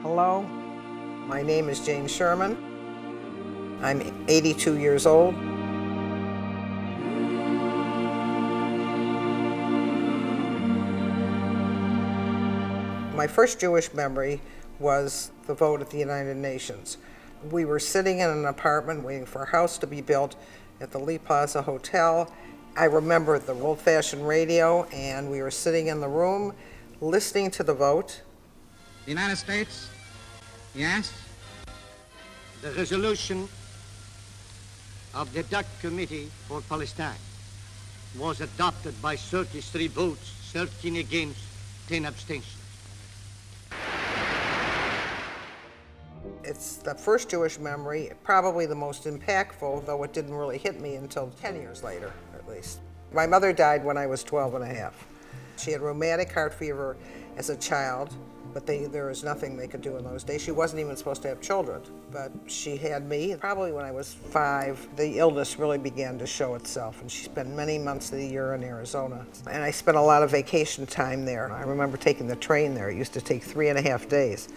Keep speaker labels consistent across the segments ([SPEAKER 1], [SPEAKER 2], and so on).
[SPEAKER 1] Hello, my name is Jane Sherman. I'm 82 years old. My first Jewish memory was the vote at the United Nations. We were sitting in an apartment waiting for a house to be built at the Lee Plaza Hotel. I remember the old-fashioned radio, and we were sitting in the room listening to the vote.
[SPEAKER 2] The United States, yes.
[SPEAKER 3] The resolution of the DUC Committee for Palestine was adopted by 33 votes, 13 against, 10 abstentions.
[SPEAKER 1] It's the first Jewish memory, probably the most impactful, though it didn't really hit me until 10 years later, at least. My mother died when I was 12 and a half. She had rheumatic heart fever as a child, but there was nothing they could do in those days. She wasn't even supposed to have children, but she had me. Probably when I was 5, the illness really began to show itself, and she spent many months of the year in Arizona. And I spent a lot of vacation time there. I remember taking the train there. It used to take 3.5 days.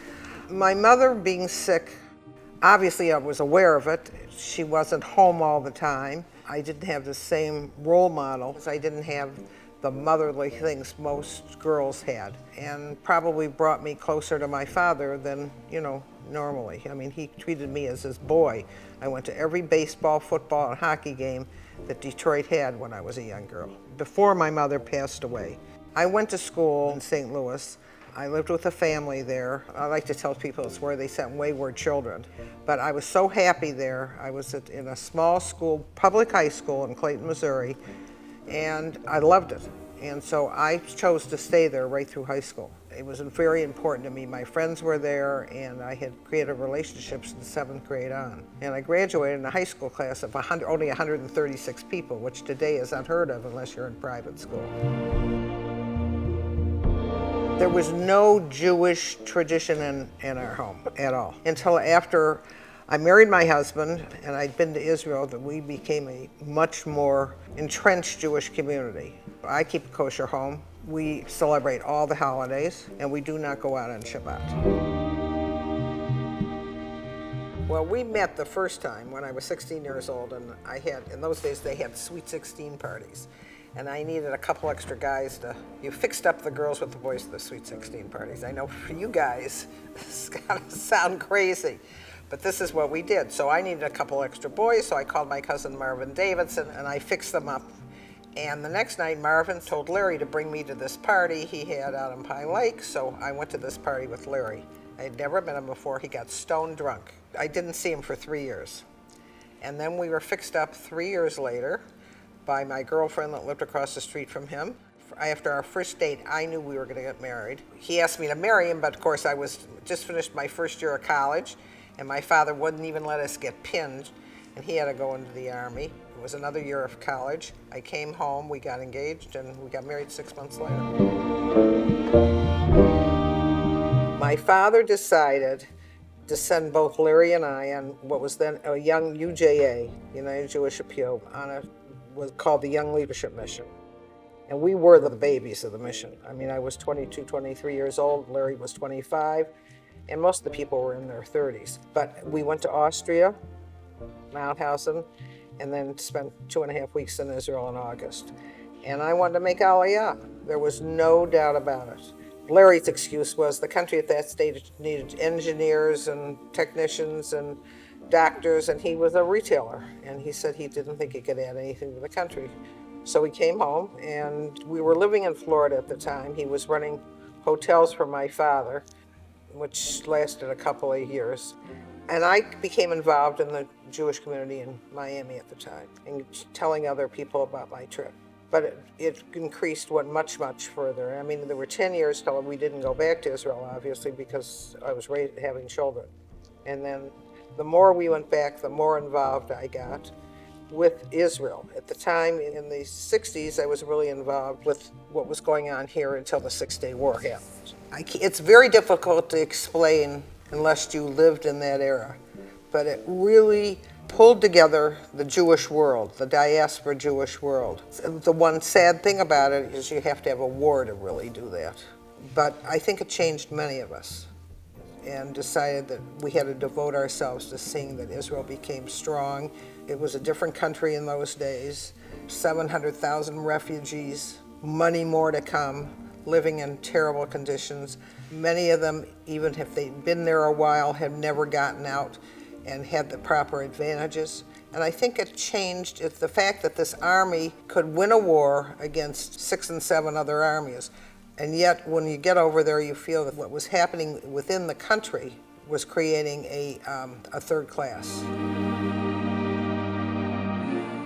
[SPEAKER 1] My mother being sick, obviously I was aware of it. She wasn't home all the time. I didn't have the same role model. I didn't have the motherly things most girls had, and probably brought me closer to my father than, normally. I mean, he treated me as his boy. I went to every baseball, football, and hockey game that Detroit had when I was a young girl, before my mother passed away. I went to school in St. Louis. I lived with a family there. I like to tell people it's where they sent wayward children. But I was so happy there. I was in a small school, public high school in Clayton, Missouri, and I loved it. And so I chose to stay there right through high school. It was very important to me. My friends were there, and I had created relationships in the 7th grade on. And I graduated in a high school class of only 136 people, which today is unheard of unless you're in private school. There was no Jewish tradition in our home at all until after I married my husband and I'd been to Israel, that we became a much more entrenched Jewish community. I keep a kosher home. We celebrate all the holidays, and we do not go out on Shabbat. Well, we met the first time when I was 16 years old, and in those days they had Sweet 16 parties. And I needed a couple extra guys you fixed up the girls with the boys at the Sweet 16 parties. I know for you guys, this is gonna sound crazy, but this is what we did. So I needed a couple extra boys, so I called my cousin Marvin Davidson, and I fixed them up. And the next night, Marvin told Larry to bring me to this party he had out in Pine Lake, so I went to this party with Larry. I had never met him before. He got stone drunk. I didn't see him for 3 years. And then we were fixed up 3 years later by my girlfriend that lived across the street from him. After our first date, I knew we were going to get married. He asked me to marry him, but of course I was just finished my first year of college, and my father wouldn't even let us get pinned, and he had to go into the Army. It was another year of college. I came home, we got engaged, and we got married 6 months later. My father decided to send both Larry and I on what was then a young UJA, United Jewish Appeal, was called the Young Leadership Mission. And we were the babies of the mission. I mean, I was 22, 23 years old, Larry was 25, and most of the people were in their 30s. But we went to Austria, Mauthausen, and then spent 2.5 weeks in Israel in August. And I wanted to make Aliyah. There was no doubt about it. Larry's excuse was the country at that stage needed engineers and technicians and doctors, and he was a retailer, and he said he didn't think he could add anything to the country. So he came home, and we were living in Florida at the time. He was running hotels for my father, which lasted a couple of years. And I became involved in the Jewish community in Miami at the time, and telling other people about my trip. But it increased, went much, much further. I mean, there were 10 years till we didn't go back to Israel, obviously, because I was having children. And then the more we went back, the more involved I got with Israel. At the time, in the 60s, I was really involved with what was going on here until the Six-Day War happened. It's very difficult to explain unless you lived in that era, but it really pulled together the Jewish world, the diaspora Jewish world. The one sad thing about it is you have to have a war to really do that. But I think it changed many of us. and decided that we had to devote ourselves to seeing that Israel became strong. It was a different country in those days, 700,000 refugees, many more to come, living in terrible conditions. Many of them, even if they'd been there a while, have never gotten out and had the proper advantages. And I think it changed the fact that this army could win a war against 6 and 7 other armies. And yet, when you get over there, you feel that what was happening within the country was creating a third class.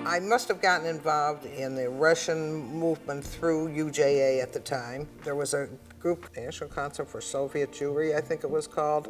[SPEAKER 1] I must have gotten involved in the Russian movement through UJA at the time. There was a group, National Council for Soviet Jewry, I think it was called.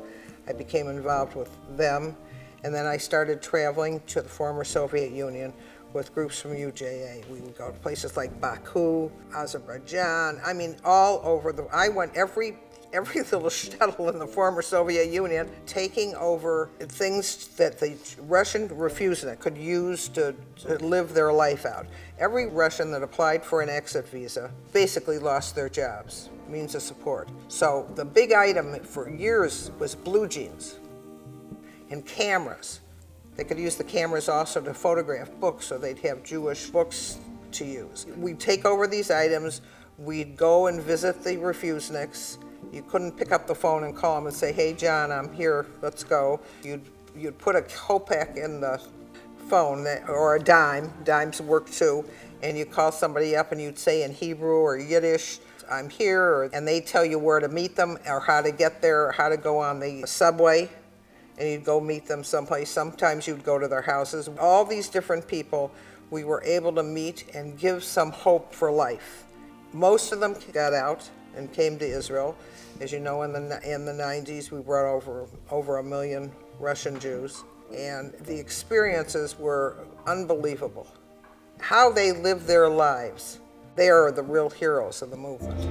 [SPEAKER 1] I became involved with them. And then I started traveling to the former Soviet Union with groups from UJA. We would go to places like Baku, Azerbaijan, I mean, all over I went every little shtetl in the former Soviet Union, taking over things that the Russian Refuseniks could use to live their life out. Every Russian that applied for an exit visa basically lost their jobs, means of support. So the big item for years was blue jeans and cameras. They could use the cameras also to photograph books, so they'd have Jewish books to use. We'd take over these items, we'd go and visit the Refuseniks. You couldn't pick up the phone and call them and say, hey, John, I'm here, let's go. You'd put a kopeck in the phone, or a dime, dimes work too, and you call somebody up and you'd say in Hebrew or Yiddish, I'm here, and they'd tell you where to meet them or how to get there or how to go on the subway, and you'd go meet them someplace. Sometimes you'd go to their houses. All these different people we were able to meet and give some hope for life. Most of them got out and came to Israel. As you know, in the 90s, we brought over 1 million Russian Jews, and the experiences were unbelievable. How they lived their lives, they are the real heroes of the movement. –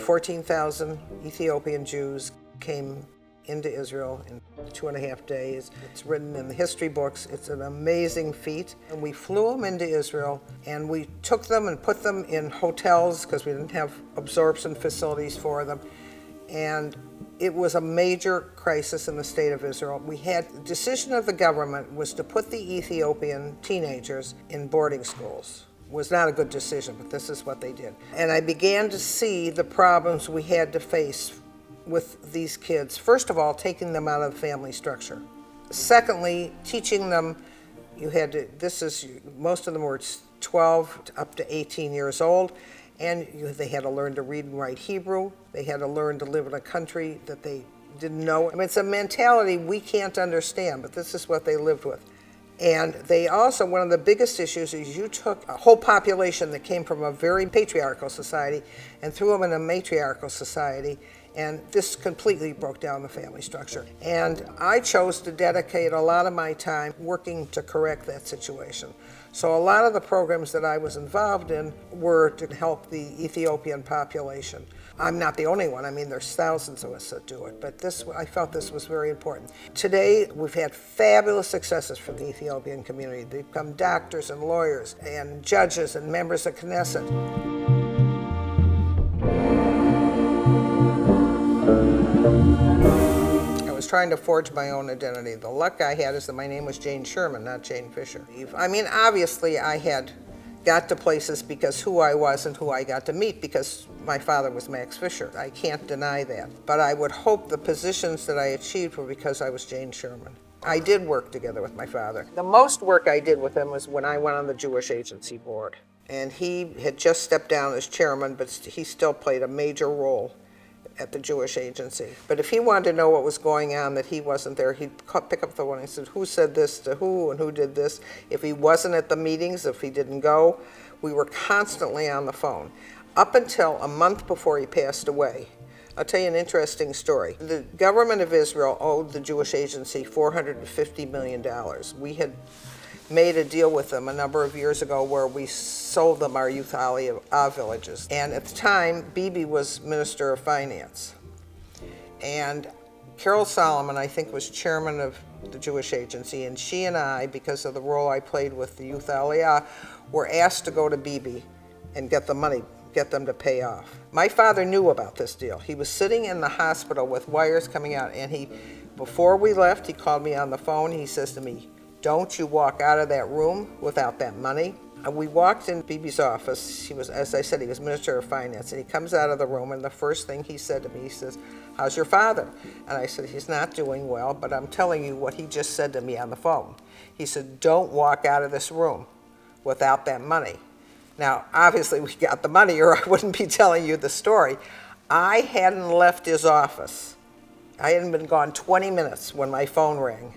[SPEAKER 1] 14,000 Ethiopian Jews came into Israel in 2.5 days. It's written in the history books. It's an amazing feat. And we flew them into Israel, and we took them and put them in hotels because we didn't have absorption facilities for them. And it was a major crisis in the state of Israel. The decision of the government was to put the Ethiopian teenagers in boarding schools. It was not a good decision, but this is what they did. And I began to see the problems we had to face with these kids. First of all, taking them out of the family structure. Secondly, teaching them, most of them were 12 up to 18 years old, and they had to learn to read and write Hebrew. They had to learn to live in a country that they didn't know. I mean, it's a mentality we can't understand, but this is what they lived with. And they also, one of the biggest issues is you took a whole population that came from a very patriarchal society and threw them in a matriarchal society, and this completely broke down the family structure. And I chose to dedicate a lot of my time working to correct that situation. So a lot of the programs that I was involved in were to help the Ethiopian population. I'm not the only one. I mean, there's thousands of us that do it, but I felt this was very important. Today, we've had fabulous successes from the Ethiopian community. They've become doctors and lawyers and judges and members of Knesset. I was trying to forge my own identity. The luck I had is that my name was Jane Sherman, not Jane Fisher. I mean, obviously I had got to places because who I was and who I got to meet, because my father was Max Fisher. I can't deny that. But I would hope the positions that I achieved were because I was Jane Sherman. I did work together with my father. The most work I did with him was when I went on the Jewish Agency Board. And he had just stepped down as chairman, but he still played a major role at the Jewish Agency. But if he wanted to know what was going on that he wasn't there, he'd pick up the phone and said, who said this to who and who did this? If he wasn't at the meetings, if he didn't go, we were constantly on the phone. Up until a month before he passed away. I'll tell you an interesting story. The government of Israel owed the Jewish Agency $450 million. We had made a deal with them a number of years ago where we sold them our youth aliyah villages. And at the time, Bibi was Minister of Finance. And Carol Solomon, I think, was chairman of the Jewish Agency, and she and I, because of the role I played with the youth aliyah, were asked to go to Bibi and get the money get them to pay off. My father knew about this deal. He was sitting in the hospital with wires coming out, and before we left, he called me on the phone. He says to me, "Don't you walk out of that room without that money." And we walked in Bibi's office. He was, as I said, he was Minister of Finance, and he comes out of the room, and the first thing he said to me, he says, "How's your father?" And I said, "He's not doing well, but I'm telling you what he just said to me on the phone." He said, "Don't walk out of this room without that money." Now, obviously, we got the money, or I wouldn't be telling you the story. I hadn't left his office. I hadn't been gone 20 minutes when my phone rang.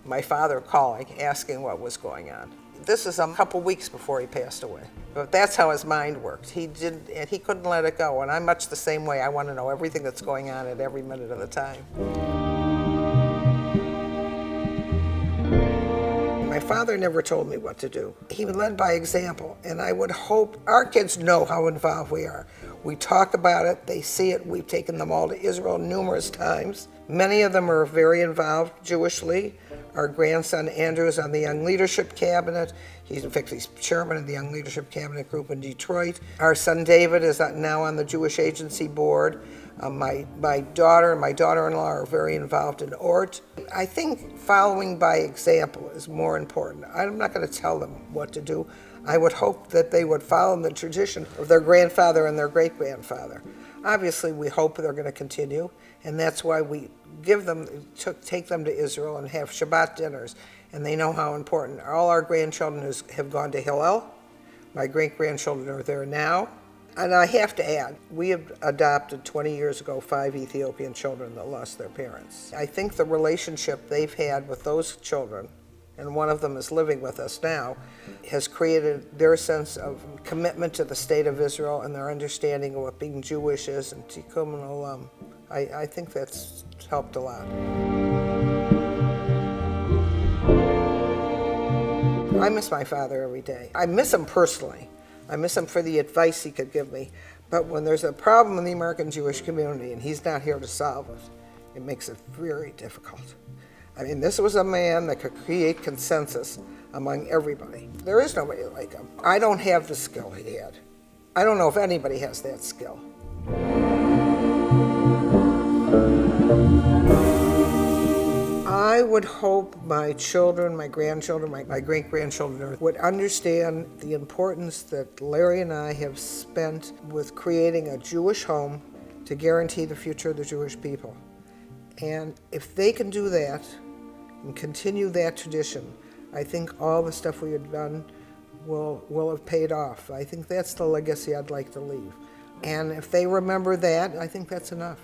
[SPEAKER 1] My father calling, asking what was going on. This is a couple weeks before he passed away. But that's how his mind worked. He couldn't let it go, and I'm much the same way. I want to know everything that's going on at every minute of the time. My father never told me what to do. He led by example, and I would hope our kids know how involved we are. We talk about it, they see it. We've taken them all to Israel numerous times. Many of them are very involved Jewishly. Our grandson Andrew is on the Young Leadership Cabinet. He's chairman of the Young Leadership Cabinet group in Detroit. Our son David is now on the Jewish Agency Board. My daughter and my daughter-in-law are very involved in ORT. I think following by example is more important. I'm not going to tell them what to do. I would hope that they would follow the tradition of their grandfather and their great-grandfather. Obviously, we hope they're going to continue, and that's why we take them to Israel and have Shabbat dinners, and they know how important. All our grandchildren have gone to Hillel. My great-grandchildren are there now. And I have to add, we have adopted 20 years ago 5 Ethiopian children that lost their parents. I think the relationship they've had with those children, and one of them is living with us now, has created their sense of commitment to the state of Israel and their understanding of what being Jewish is, and tikkun olam. I think that's helped a lot. I miss my father every day. I miss him personally. I miss him for the advice he could give me. But when there's a problem in the American Jewish community and he's not here to solve it, it makes it very difficult. I mean, this was a man that could create consensus among everybody. There is nobody like him. I don't have the skill he had. I don't know if anybody has that skill. I would hope my children, my grandchildren, my great-grandchildren would understand the importance that Larry and I have spent with creating a Jewish home to guarantee the future of the Jewish people. And if they can do that and continue that tradition, I think all the stuff we have done will have paid off. I think that's the legacy I'd like to leave. And if they remember that, I think that's enough.